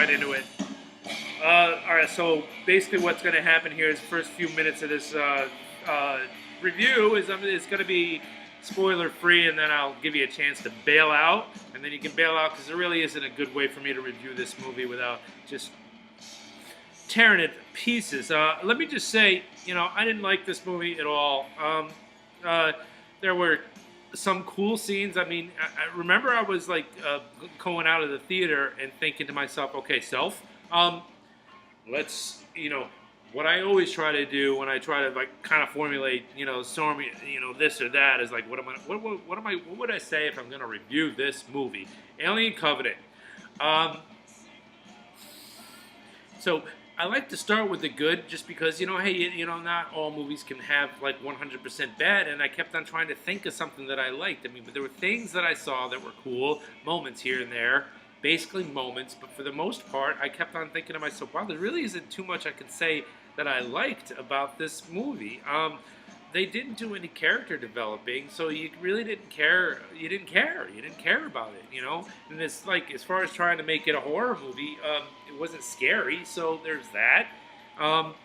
right into it. All right, so basically, what's going to happen here is first few minutes of this uh, review is going to be spoiler free, and then I'll give you a chance to bail out, and then you can bail out because there really isn't a good way for me to review this movie without just tearing it to pieces. Let me just say, I didn't like this movie at all. Uh, there were some cool scenes. I mean, I remember I was like going out of the theater and thinking to myself, okay, self, let's, what I always try to do when I try to like kind of formulate, storm, this or that is like, what would I say if I'm going to review this movie, Alien Covenant? Um, So I like to start with the good, just because hey, not all movies can have like 100% bad, and I kept on trying to think of something that I liked. I mean, but there were things that I saw that were cool, moments here and there, basically moments. But for the most part, I kept on thinking to myself, wow, there really isn't too much I can say that I liked about this movie. They didn't do any character developing, so you really didn't care. You didn't care. You didn't care about it. And it's like, as far as trying to make it a horror movie, it wasn't scary, so there's that. Um,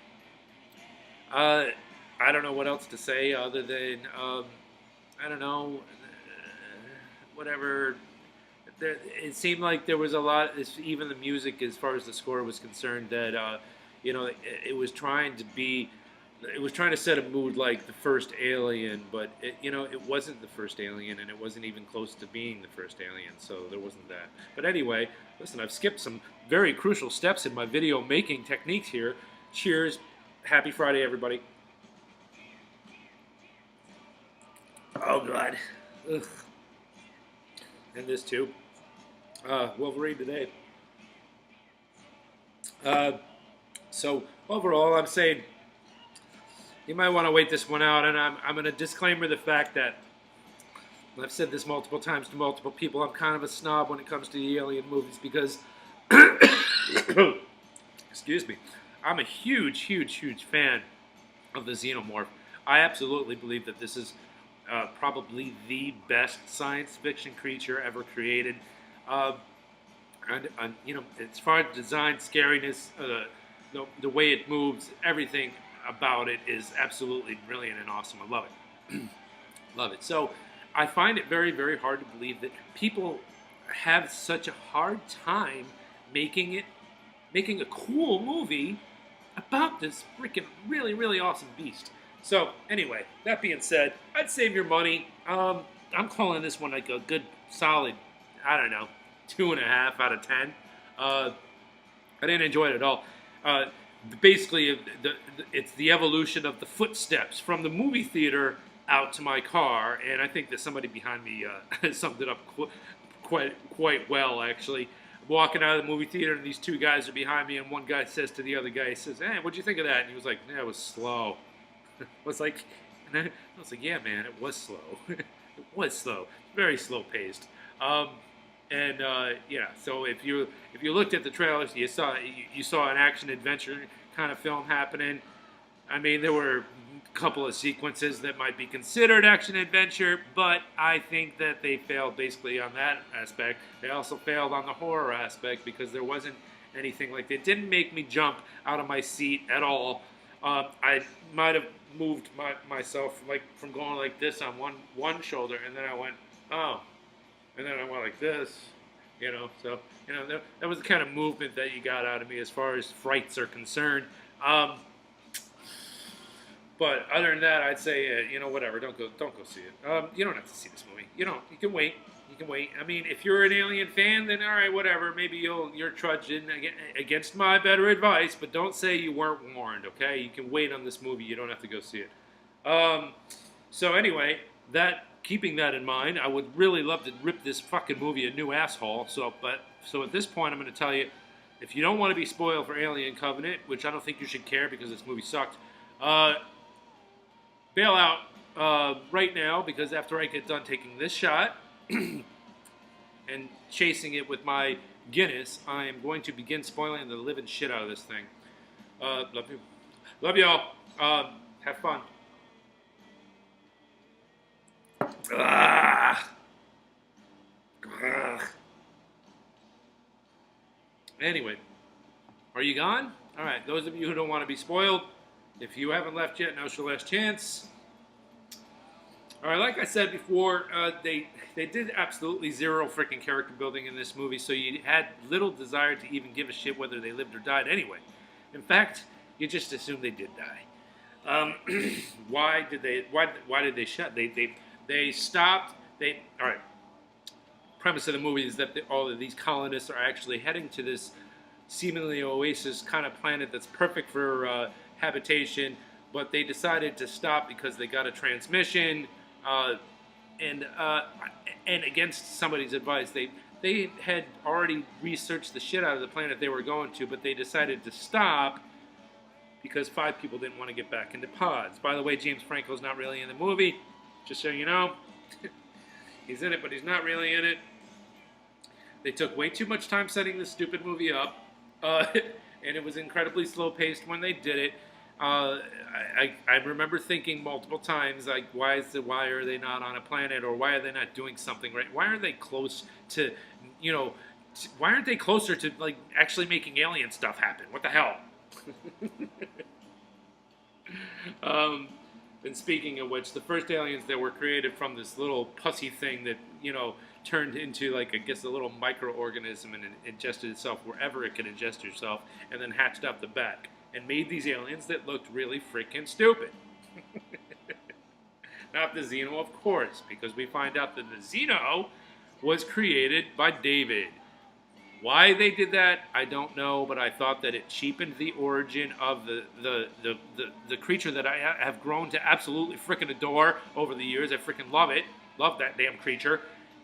uh, I don't know what else to say other than I don't know, whatever. It seemed like there was a lot. Even the music, as far as the score was concerned, that it was trying to be. It was trying to set a mood like the first Alien, but it wasn't the first Alien, and it wasn't even close to being the first Alien, so there wasn't that. But anyway, listen, I've skipped some very crucial steps in my video making techniques here. Cheers. Happy Friday, everybody. Oh, God. Ugh. And this, too. Wolverine today. So, overall, I'm saying you might want to wait this one out, and I'm going to disclaimer the fact that I've said this multiple times to multiple people. I'm kind of a snob when it comes to the Alien movies because, excuse me, I'm a huge, huge, huge fan of the Xenomorph. I absolutely believe that this is probably the best science fiction creature ever created. Uh, and as far as design, scariness, the way it moves, everything about it is absolutely brilliant and awesome. I love it. Love it. So I find it very, very hard to believe that people have such a hard time making a cool movie about this freaking really, really awesome beast. So anyway, that being said, I'd save your money. I'm calling this one like a good, solid, I don't know, 2.5 out of 10. I didn't enjoy it at all. Basically, it's the evolution of the footsteps from the movie theater out to my car, and I think that somebody behind me summed it up quite well, actually. Walking out of the movie theater, and these two guys are behind me, and one guy says to the other guy, he says, "Hey, what'd you think of that?" And he was like, "Yeah, it was slow." I was like, "Yeah, man, it was slow. It was slow, very slow paced." Yeah, so if you looked at the trailers, you saw an action adventure kind of film happening. I mean, there were a couple of sequences that might be considered action adventure, but I think that they failed basically on that aspect. They also failed on the horror aspect because there wasn't anything like that. It didn't make me jump out of my seat at all. I might have moved myself like from going like this on one shoulder, and then I went, oh, and then I went like this. So that was the kind of movement that you got out of me as far as frights are concerned. But other than that, I'd say whatever. Don't go see it. You don't have to see this movie. You don't. You can wait. You can wait. I mean, if you're an Alien fan, then all right, whatever. Maybe you're trudging against my better advice, but don't say you weren't warned. Okay, you can wait on this movie. You don't have to go see it. So anyway, keeping that in mind, I would really love to rip this fucking movie a new asshole. So at this point, I'm going to tell you, if you don't want to be spoiled for Alien Covenant, which I don't think you should care because this movie sucked, bail out right now, because after I get done taking this shot and chasing it with my Guinness, I am going to begin spoiling the living shit out of this thing. Love you. Love y'all. Have fun. Ah. Ah. Anyway, are you gone? All right, those of you who don't want to be spoiled, if you haven't left yet, now's your last chance. All right, like I said before, they did absolutely zero freaking character building in this movie, so you had little desire to even give a shit whether they lived or died anyway. In fact, you just assumed they did die. Why did they? Why did they shut? They stopped. They all right. Premise of the movie is that all of these colonists are actually heading to this seemingly oasis kind of planet that's perfect for habitation, but they decided to stop because they got a transmission, uh, and uh, and against somebody's advice, they had already researched the shit out of the planet they were going to, but they decided to stop because 5 people didn't want to get back into pods. By the way, James Franco's not really in the movie, just so you know. He's in it, but he's not really in it. They took way too much time setting this stupid movie up, and it was incredibly slow paced when they did it. I remember thinking multiple times, like, why are they not on a planet, or why are they not doing something right? Why aren't they close to, why aren't they closer to like actually making alien stuff happen? What the hell? And speaking of which, the first aliens that were created from this little pussy thing that turned into, like, I guess, a little microorganism and ingested itself wherever it could ingest itself, and then hatched out the back and made these aliens that looked really freaking stupid. Not the Xeno, of course, because we find out that the Xeno was created by David. Why they did that, I don't know, but I thought that it cheapened the origin of the creature that I have grown to absolutely freaking adore over the years. I freaking love it. Love that damn creature.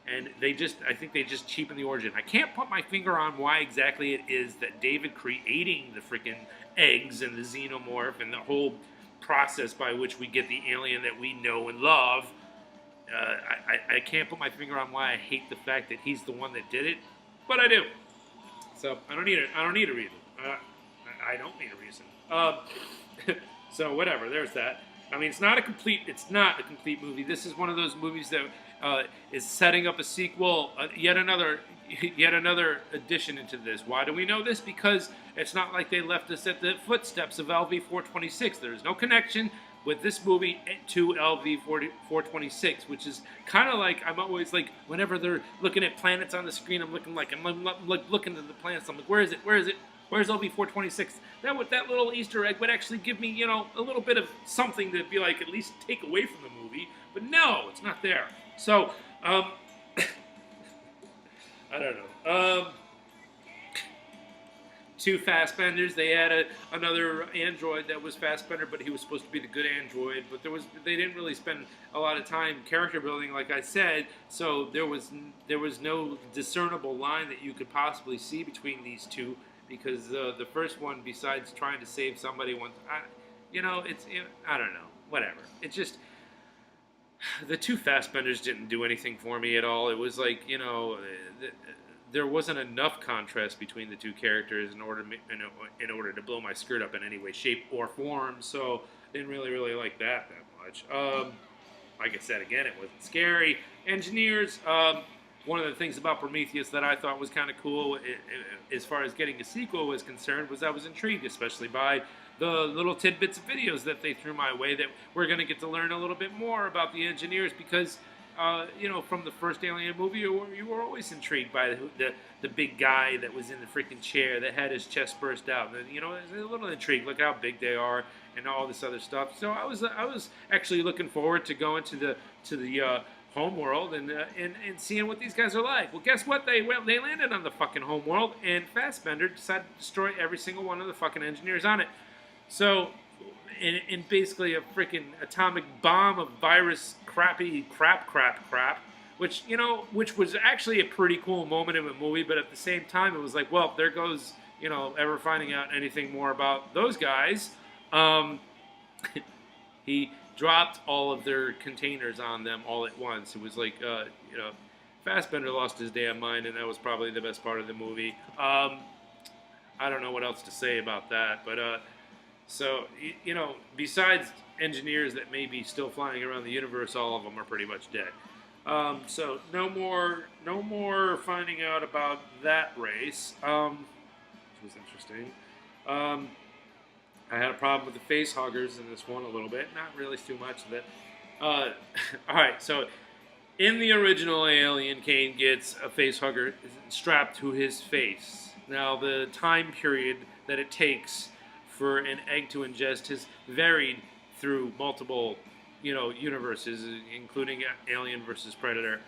And I think they just cheapened the origin. I can't put my finger on why exactly it is that David creating the freaking eggs and the xenomorph and the whole process by which we get the alien that we know and love. I can't put my finger on why I hate the fact that he's the one that did it, but I do. So I don't need a reason. I don't need a reason. So whatever. There's that. I mean, it's not a complete movie. This is one of those movies that is setting up a sequel, yet another addition into this. Why do we know this? Because it's not like they left us at the footsteps of LV-426. There is no connection with this movie to LV-426, which is kind of like, I'm always like, whenever they're looking at planets on the screen, I'm looking at the planets. I'm like, where is it? Where's LV-426? That little Easter egg would actually give me, a little bit of something to be like, at least take away from the movie. But no, it's not there. So, I don't know. 2 Fassbenders. They had another android that was Fassbender, but he was supposed to be the good android. But they didn't really spend a lot of time character building, like I said. So there was no discernible line that you could possibly see between these two, because the first one, besides trying to save somebody once, I don't know, whatever. It's just, the 2 Fassbenders didn't do anything for me at all. It was like, there wasn't enough contrast between the 2 characters in order to blow my skirt up in any way, shape, or form. So I didn't really like that much. Like I said again, it wasn't scary. Engineers. One of the things about Prometheus that I thought was kind of cool, as far as getting a sequel was concerned, was I was intrigued, especially by the little tidbits of videos that they threw my way, that we're going to get to learn a little bit more about the engineers, because from the first Alien movie, you were always intrigued by the big guy that was in the freaking chair that had his chest burst out. And, a little intrigued. Look how big they are and all this other stuff. So I was actually looking forward to going to the home world and seeing what these guys are like. Well, guess what? They landed on the fucking home world, and Fassbender decided to destroy every single one of the fucking engineers on it. So, in basically a freaking atomic bomb of virus crappy crap, which was actually a pretty cool moment in the movie, but at the same time, it was like, well, there goes, ever finding out anything more about those guys. He dropped all of their containers on them all at once. It was like, Fassbender lost his damn mind, and that was probably the best part of the movie. I don't know what else to say about that, but so, besides engineers that may be still flying around the universe, all of them are pretty much dead. So no more finding out about that race. was interesting. Um, I had a problem with the face huggers in this one a little bit. Not really too much of it. All right, so in the original Alien, Kane gets a face hugger strapped to his face. Now, the time period that it takes for an egg to ingest has varied through multiple, universes, including Alien versus Predator.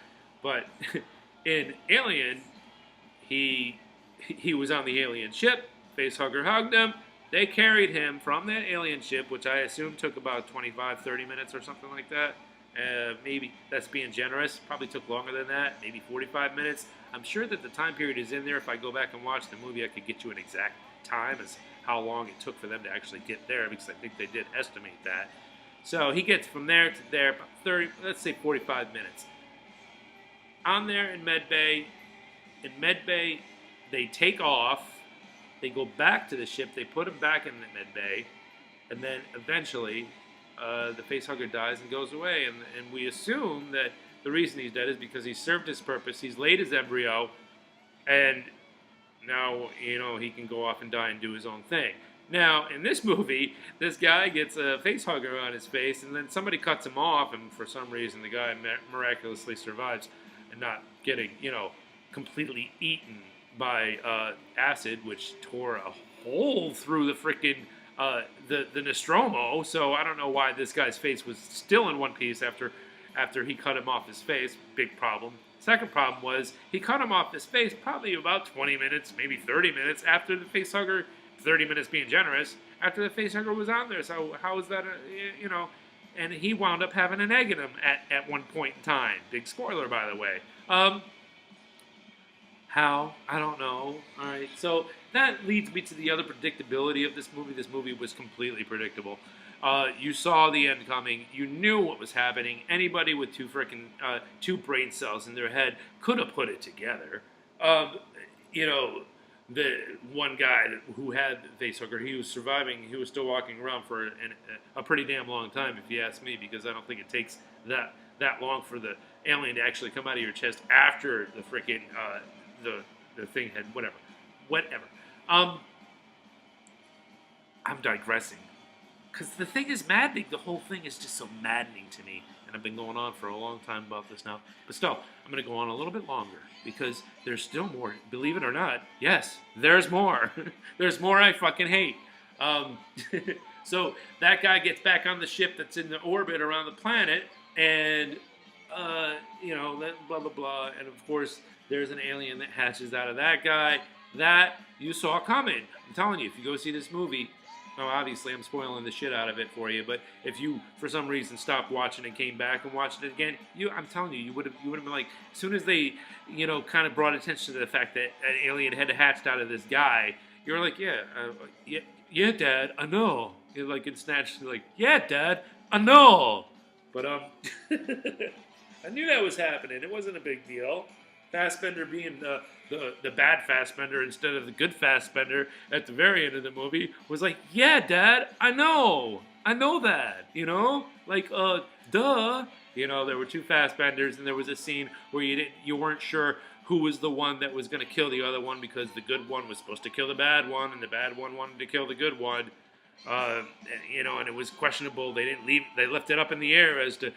But in Alien, he was on the alien ship. Facehugger hugged him. They carried him from that alien ship, which I assume took about 25, 30 minutes or something like that. Maybe that's being generous. Probably took longer than that, maybe 45 minutes. I'm sure that the time period is in there. If I go back and watch the movie, I could get you an exact time as how long it took for them to actually get there, because I think they did estimate that. So he gets from there to there, about 30, let's say 45 minutes. On there in Medbay, they take off. They go back to the ship. They put him back in the Medbay, and then eventually the facehugger dies and goes away. And we assume that the reason he's dead is because he served his purpose. He's laid his embryo, and now he can go off and die and do his own thing. Now, in this movie, this guy gets a facehugger on his face, and then somebody cuts him off, and for some reason the guy miraculously survives and not getting, completely eaten by acid, which tore a hole through the freaking the Nostromo. So I don't know why this guy's face was still in one piece after he cut him off his face. Big problem. Second problem was he cut him off his face probably about 20 minutes, maybe 30 minutes after the facehugger. 30 minutes being generous after the facehugger was on there. So how is that? And he wound up having an egg in him at one point in time. Big spoiler, by the way. How? I don't know. All right. So that leads me to the other predictability of this movie. This movie was completely predictable. You saw the end coming. You knew what was happening. Anybody with two brain cells in their head could have put it together. The one guy who had the facehugger, he was surviving. He was still walking around for a pretty damn long time, if you ask me, because I don't think it takes that long for the alien to actually come out of your chest after the freaking the thing had whatever. I'm digressing, because the thing is maddening. The whole thing is just so maddening to me, and I've been going on for a long time about this now. But still, I'm going to go on a little bit longer, because there's still more. Believe it or not, yes, there's more. There's more I fucking hate. So that guy gets back on the ship that's in the orbit around the planet, and blah blah blah, and of course there's an alien that hatches out of that guy that you saw coming. I'm telling you, if you go see this movie. Now, obviously, I'm spoiling the shit out of it for you, but if you, for some reason, stopped watching and came back and watched it again, I'm telling you, you would have been like, as soon as they, kind of brought attention to the fact that an alien had hatched out of this guy, you're like, yeah, Dad, I know. You're like in Snatch, like, yeah, Dad, I know. But I knew that was happening. It wasn't a big deal. Fassbender being the bad Fassbender instead of the good Fassbender at the very end of the movie was like, yeah, Dad, I know that, like, duh. There were two Fassbenders, and there was a scene where you weren't sure who was the one that was going to kill the other one, because the good one was supposed to kill the bad one, and the bad one wanted to kill the good one. And it was questionable. They left it up in the air as to,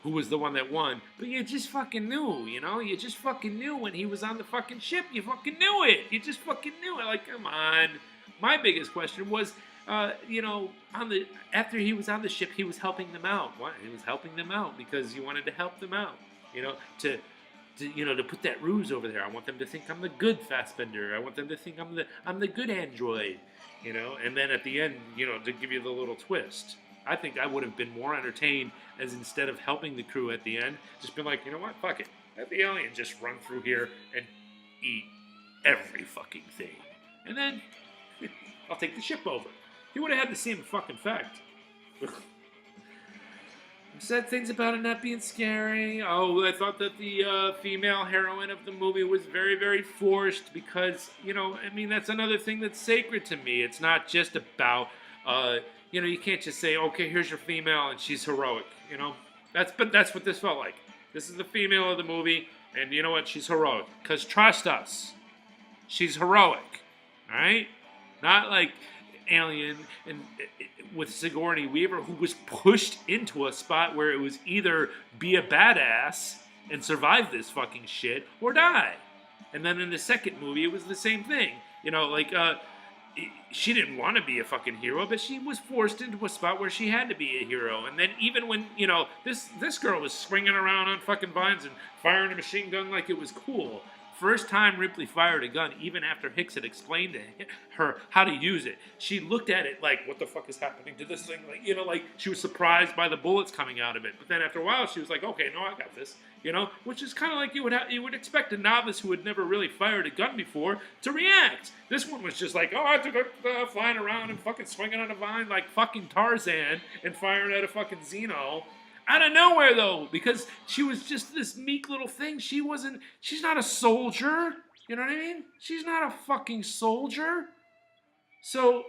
who was the one that won. But you just fucking knew, you just fucking knew when he was on the fucking ship. You fucking knew it. You just fucking knew it. Like, come on. My biggest question was, after he was on the ship, he was helping them out. Why? He was helping them out because he wanted to help them out, to put that ruse over there. I want them to think I'm the good Fassbender. I want them to think I'm the good android. And then at the end, to give you the little twist. I think I would have been more entertained as, instead of helping the crew at the end, just been like, you know what, fuck it. Let the alien just run through here and eat every fucking thing. And then I'll take the ship over. He would have had the same fucking effect. Said things about it not being scary. Oh, I thought that the female heroine of the movie was very, very forced because, that's another thing that's sacred to me. It's not just about, you can't just say, okay, here's your female and she's heroic, But that's what this felt like. This is the female of the movie, and you know what? She's heroic. Because trust us, she's heroic. All right, not like Alien and with Sigourney Weaver, who was pushed into a spot where it was either be a badass and survive this fucking shit or die. And then in the second movie, it was the same thing. You know, like she didn't want to be a fucking hero, but she was forced into a spot where she had to be a hero. And then even when, you know, this girl was swinging around on fucking vines and firing a machine gun like it was cool. First time Ripley fired a gun, even after Hicks had explained to her how to use it, she looked at it like, what the fuck is happening to this thing? Like, you know, like she was surprised by the bullets coming out of it. But then after a while, she was like, okay, no, I got this. You know, which is kind of like you would expect a novice who had never really fired a gun before to react. This one was just like, oh, I took flying around and fucking swinging on a vine like fucking Tarzan and firing at a fucking Xeno. Out of nowhere, though, because she was just this meek little thing. She's not a soldier. You know what I mean? She's not a fucking soldier. So,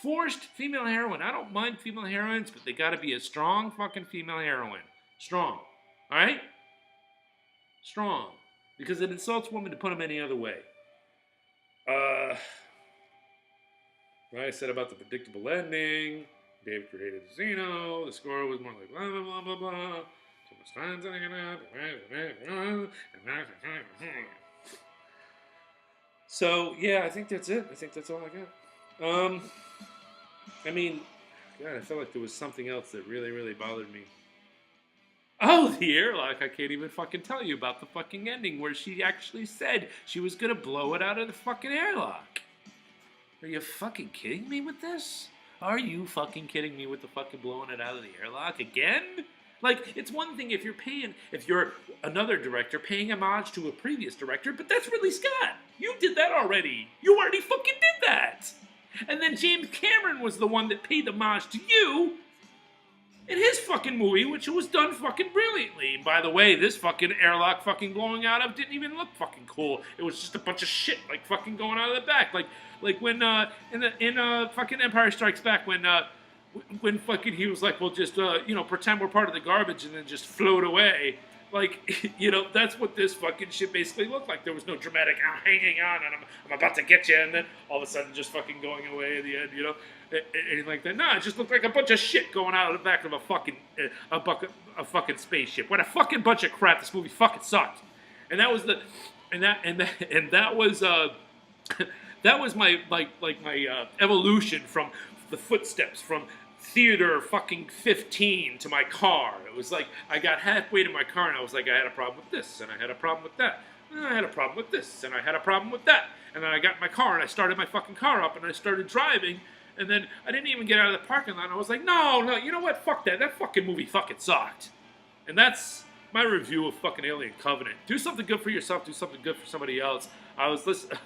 forced female heroine. I don't mind female heroines, but they gotta be a strong fucking female heroine. Strong. Alright? Strong. Because it insults women to put them any other way. What I said about the predictable ending. Dave created Xeno. The score was more like blah, blah, blah, blah, blah. Too much time setting it up. So, yeah, I think that's it. I think that's all I got. I mean, God, I felt like there was something else that really, really bothered me. Oh, the airlock. I can't even fucking tell you about the fucking ending where she actually said she was going to blow it out of the fucking airlock. Are you fucking kidding me with this? Are you fucking kidding me with the fucking blowing it out of the airlock again? Like, it's one thing if you're another director paying homage to a previous director, but that's Ridley Scott. You did that already. You already fucking did that. And then James Cameron was the one that paid homage to you in his fucking movie, which was done fucking brilliantly. And by the way, this fucking airlock fucking blowing out of didn't even look fucking cool. It was just a bunch of shit like fucking going out of the back. Like when in fucking Empire Strikes Back when fucking he was like, well, just pretend we're part of the garbage and then just float away. Like, that's what this fucking shit basically looked like. There was no dramatic, I'm hanging on and I'm about to get you, and then all of a sudden just fucking going away at the end, anything like that. No, it just looked like a bunch of shit going out of the back of a fucking spaceship. What a fucking bunch of crap. This movie fucking sucked. And that was that was my evolution from the footsteps from theater fucking 15 to my car. It was like I got halfway to my car and I was like, I had a problem with this and I had a problem with that. And I had a problem with this and I had a problem with that. And then I got in my car and I started my fucking car up and I started driving. And then I didn't even get out of the parking lot. And I was like, no, you know what? Fuck that. That fucking movie fucking sucked. And that's my review of fucking Alien Covenant. Do something good for yourself. Do something good for somebody else. I was listening.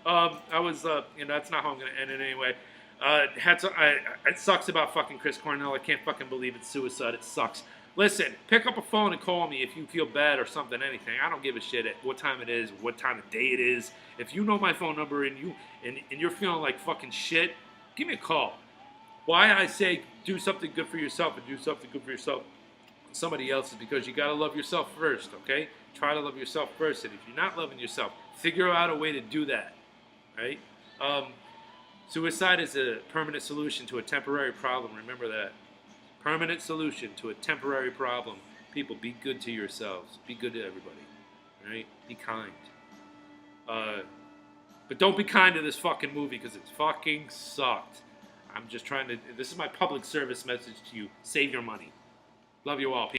That's not how I'm going to end it anyway. It sucks about fucking Chris Cornell. I can't fucking believe it's suicide. It sucks. Listen, pick up a phone and call me if you feel bad or something, anything. I don't give a shit at what time it is, what time of day it is. If you know my phone number and you're feeling like fucking shit, give me a call. Why I say do something good for yourself and do something good for yourself and somebody else is because you gotta love yourself first, okay? Try to love yourself first, and if you're not loving yourself, figure out a way to do that, right? Suicide is a permanent solution to a temporary problem. Remember that. Permanent solution to a temporary problem. People, be good to yourselves. Be good to everybody. Right? Be kind. But don't be kind to this fucking movie because it fucking sucked. I'm just trying to... This is my public service message to you. Save your money. Love you all.